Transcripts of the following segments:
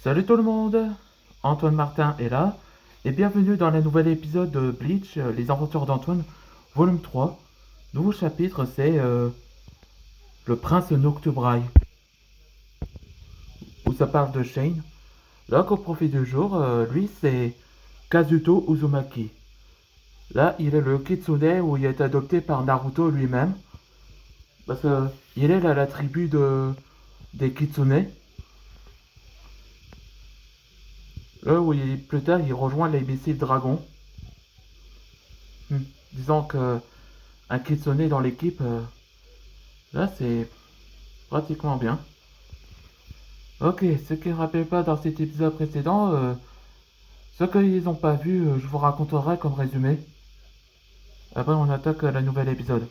Salut tout le monde, Antoine Martin est là, et bienvenue dans le nouvel épisode de Bleach, les aventures d'Antoine, volume 3. Nouveau chapitre, c'est le prince Noctubrail, où ça parle de Shane. Là, qu'au profit du jour, lui c'est Kazuto Uzumaki. Là, il est le kitsune où il est adopté par Naruto lui-même, parce que il est la tribu des kitsune. Là où plus tard il rejoint les missiles dragons. Hmm. Disons que un kitsune dans l'équipe, là c'est pratiquement bien. Ok, ce qui ne rappelle pas dans cet épisode précédent, ce qu'ils n'ont pas vu, je vous raconterai comme résumé. Après on attaque le nouvel épisode.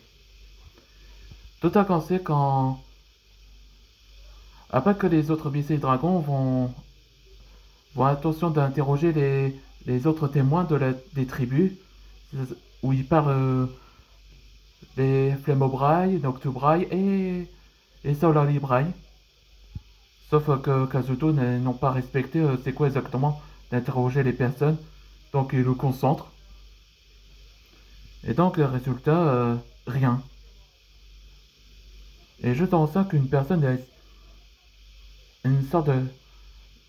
Tout a commencé quand... Après que les autres missiles dragons vont attention d'interroger les autres témoins des tribus, où ils parlent des Flamobrailles, Noctubrailles et Solaribrailles. Sauf que Kazuto n'ont pas respecté c'est quoi exactement d'interroger les personnes. Donc il le concentre. Et donc résultat, rien. Et je pense qu'une personne est une sorte de...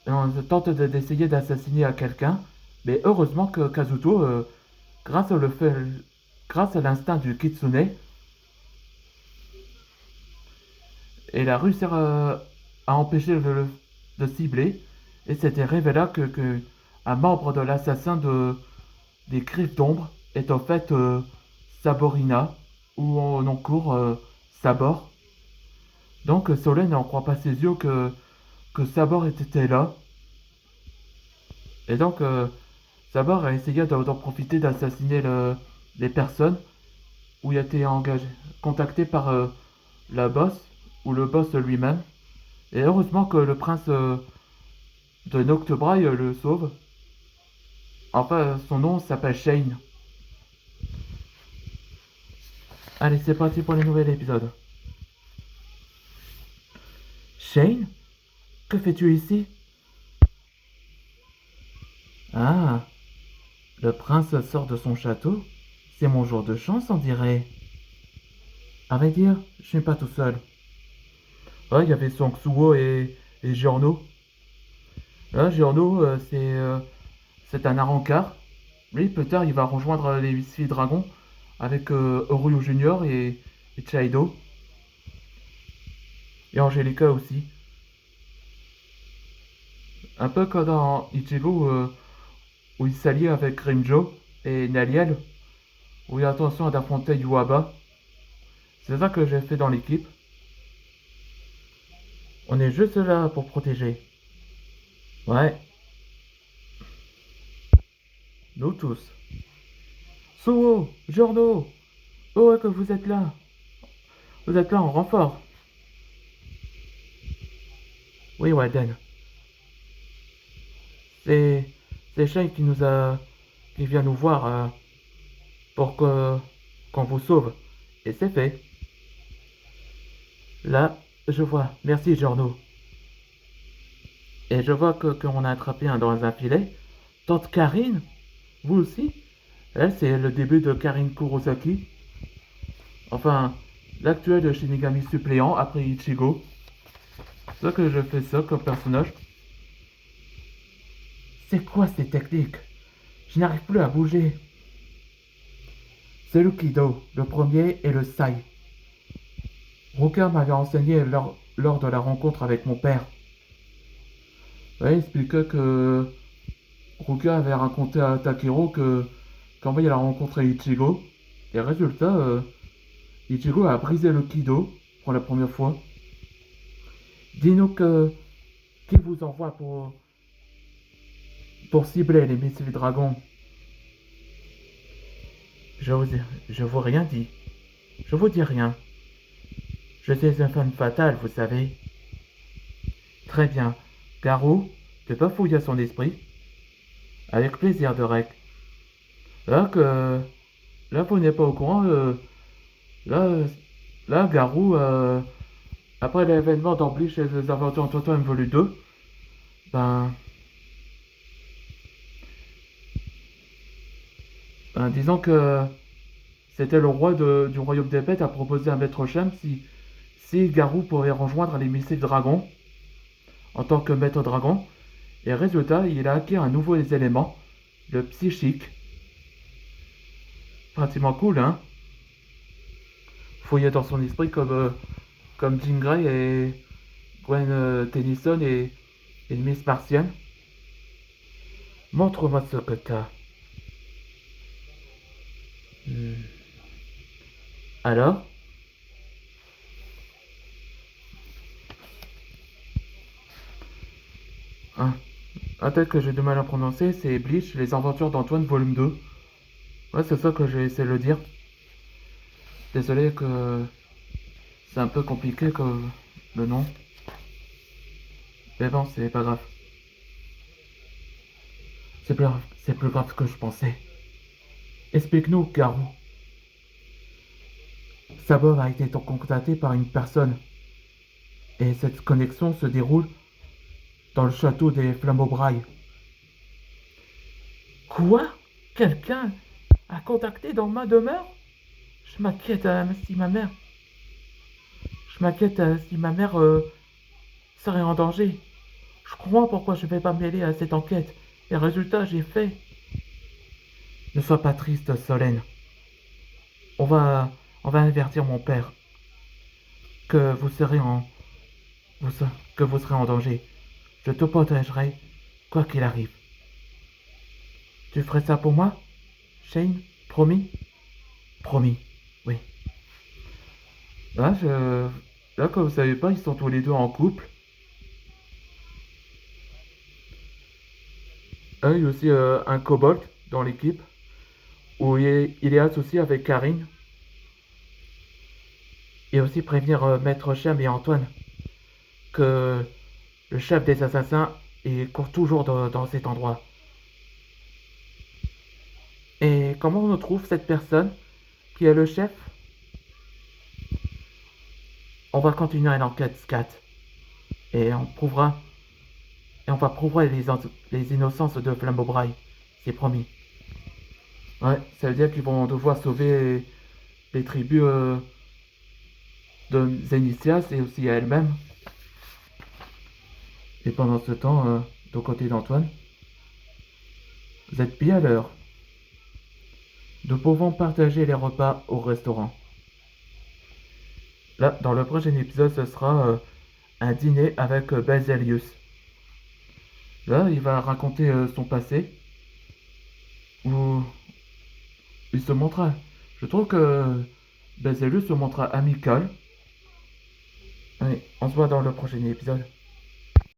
On tente d'essayer d'assassiner à quelqu'un. Mais heureusement que Kazuto, grâce à l'instinct du kitsune, il a réussi à empêcher de cibler. Et c'était révélé que un membre de l'assassin des griffes d'ombre est en fait Saborina, ou en cours Sabor. Donc Solène n'en croit pas ses yeux que Sabor était là. Et donc Sabor a essayé d'en profiter d'assassiner les personnes où il a été engagé, contacté par la boss, ou le boss lui-même. Et heureusement que le prince de Noctebrai le sauve. Enfin, son nom s'appelle Shane. Allez, c'est parti pour le nouvel épisode. Shane, que fais-tu ici? Ah, le prince sort de son château. C'est mon jour de chance, on dirait. À vrai dire, je suis pas tout seul. Ah, il y avait Sangsuo et Giorno. Là, Giorno, c'est un arancard. Lui, plus tard, il va rejoindre les 8 dragons avec Oryu Junior et Chaido. Et Angelica aussi. Un peu comme dans Ichigo, où il s'allie avec Grimjo et Naliel, où il a intention d'affronter Yuaba. C'est ça que j'ai fait dans l'équipe. On est juste là pour protéger. Ouais, nous tous. Suo, Giorno, oh ouais que vous êtes là. Vous êtes là en renfort. Oui, Walden. C'est c'est Shane qui vient nous voir pour qu'on vous sauve. Et c'est fait. Là, je vois. Merci, Giorno. Et je vois qu'on a attrapé un dans un filet. Tante Karine, vous aussi? Elle, c'est le début de Karine Kurosaki. Enfin, l'actuel Shinigami suppléant après Ichigo. C'est ça que je fais ça comme personnage. C'est quoi ces techniques? Je n'arrive plus à bouger. C'est le Kido, le premier et le Sai. Ruka m'avait enseigné lors de la rencontre avec mon père. Ouais, il expliquait que Ruka avait raconté à Takiro que quand il a rencontré Ichigo, et résultat, Ichigo a brisé le Kido pour la première fois. Dis-nous qui vous envoie pour cibler les missiles dragons. Je vous, je vous rien dit. Je vous dis rien. Je suis un fan fatal, vous savez. Très bien. Garou, tu peux fouiller son esprit? Avec plaisir, Derek. Là que... Là, vous n'êtes pas au courant, là... Là, Garou, après l'événement d'Ambly chez les Aventures Totem Volume 2, Ben, disons que c'était le roi du royaume des bêtes a proposé à Maître Shem si Garou pouvait rejoindre les missiles dragons en tant que maître dragon. Et résultat, il a acquis un nouveau élément, le psychique. Pratiquement cool, hein? Fouillé dans son esprit comme Jean Grey et Gwen Tennyson et Miss Martian. Montre-moi ce que t'as. Hmm. Alors? Hein? Un tel que j'ai du mal à prononcer, c'est Bleach, les aventures d'Antoine, volume 2. Ouais, c'est ça que j'ai essayé de le dire. Désolé que c'est un peu compliqué que le nom. Mais bon, c'est pas grave. C'est plus grave que je pensais. Explique-nous, Garou. Sabor a été contacté par une personne. Et cette connexion se déroule dans le château des Flambeaux-Brailles. Quoi? Quelqu'un a contacté dans ma demeure? Je m'inquiète si ma mère. Je m'inquiète si ma mère serait en danger. Je crois pourquoi je vais pas me mêler à cette enquête. Et résultat, j'ai fait. Ne sois pas triste, Solène. On va, on va avertir mon père que vous serez en, vous se- que vous serez en danger. Je te protégerai, quoi qu'il arrive. Tu ferais ça pour moi, Shane? Promis? Promis, oui. Là, là, comme vous savez pas, ils sont tous les deux en couple. Il y a aussi un kobold dans l'équipe où il est associé avec Karine et aussi prévenir Maître Chem et Antoine que le chef des assassins court toujours dans cet endroit. Et comment on trouve cette personne qui est le chef? On va continuer l'enquête, Scat, et on prouvera et on va prouver les innocences de Flambeau-Braille. C'est promis. Ouais, ça veut dire qu'ils vont devoir sauver les tribus de Zenithia et aussi à elle-même. Et pendant ce temps, de côté d'Antoine, vous êtes bien à l'heure. Nous pouvons partager les repas au restaurant. Là, dans le prochain épisode, ce sera un dîner avec Basilius. Là, il va raconter son passé, où il se montra. Je trouve que Basilius se montra amical. Allez, on se voit dans le prochain épisode.